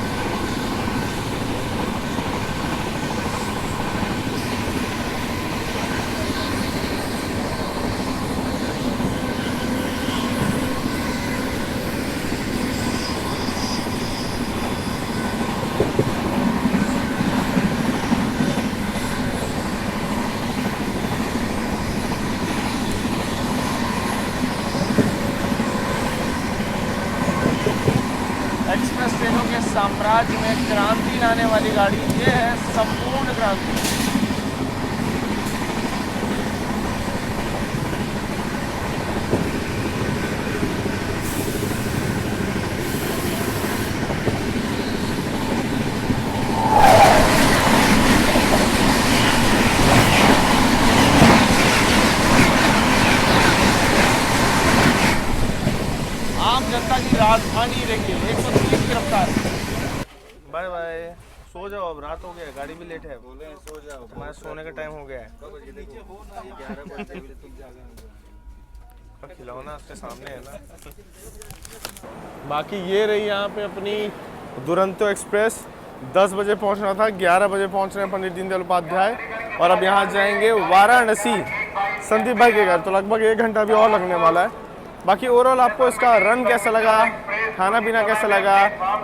एक्सप्रेस ट्रेनों के साम्राज्य में क्रांति लाने वाली गाड़ी ये है संपूर्ण क्रांति। आम जनता की राजधानी देखिए 130 की रफ्तार। बाय बाय, सो जाओ अब, रात हो गया, गाड़ी भी लेट है। बोले सो जाओ, तुम्हारा सोने का टाइम हो गया है। खिलौना आपके सामने है ना। बाकी ये रही यहाँ पे अपनी दुरंतो एक्सप्रेस। 10 बजे पहुँचना था, 11 बजे पहुँच रहे हैं पंडित दीनदयाल उपाध्याय, और अब यहाँ जाएंगे वाराणसी संदीप भाई के घर। तो लगभग 1 घंटा भी और लगने वाला है। बाकी ओवरऑल आपको इसका रन कैसा लगा, खाना पीना कैसा लगा,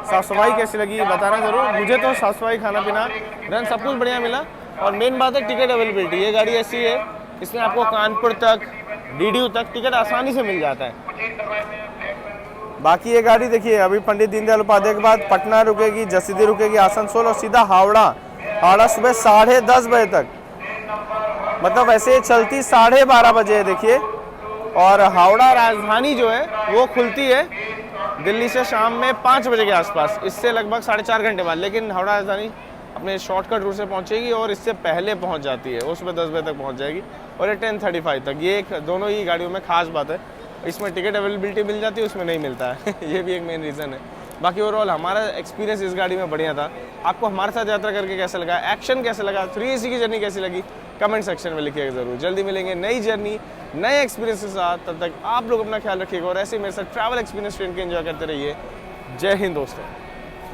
साफ़ सफाई कैसी लगी बताना ज़रूर। मुझे तो साफ़ सफाई, खाना पीना, रन सब कुछ बढ़िया मिला। और मेन बात है टिकट अवेलेबिलिटी। ये गाड़ी ऐसी है इसमें आपको कानपुर तक, डीडीयू तक टिकट आसानी से मिल जाता है। बाकी ये गाड़ी देखिए अभी पंडित दीनदयाल उपाध्याय के बाद पटना रुकेगी, जसीडीह रुकेगी, आसनसोल, और सीधा हावड़ा सुबह 10:30 बजे तक। मतलब वैसे चलती 12:30 बजे है देखिए। और हावड़ा राजधानी जो है वो खुलती है दिल्ली से शाम में 5 बजे के आसपास, इससे लगभग 4.5 घंटे बाद। लेकिन हावड़ा राजधानी अपने शॉर्टकट रूट से पहुंचेगी और इससे पहले पहुंच जाती है, वो सुबह 10 बजे तक पहुंच जाएगी और ये 10:35 तक। ये दोनों ही गाड़ियों में खास बात है, इसमें टिकट अवेलेबिलिटी मिल जाती है, उसमें नहीं मिलता है। ये भी एक मेन रीज़न है। बाकी ओवरऑल हमारा एक्सपीरियंस इस गाड़ी में बढ़िया था। आपको हमारे साथ यात्रा करके कैसा लगा, एक्शन कैसा लगा, 3AC की जर्नी कैसी लगी, कमेंट सेक्शन में लिखिएगा ज़रूर। जल्दी मिलेंगे नई जर्नी, नए एक्सपीरियंस के साथ। तब तक आप लोग अपना ख्याल रखिएगा और ऐसे ही मेरे साथ ट्रैवल एक्सपीरियंस ट्रेन के एंजॉय करते रहिए। जय हिंद दोस्तों।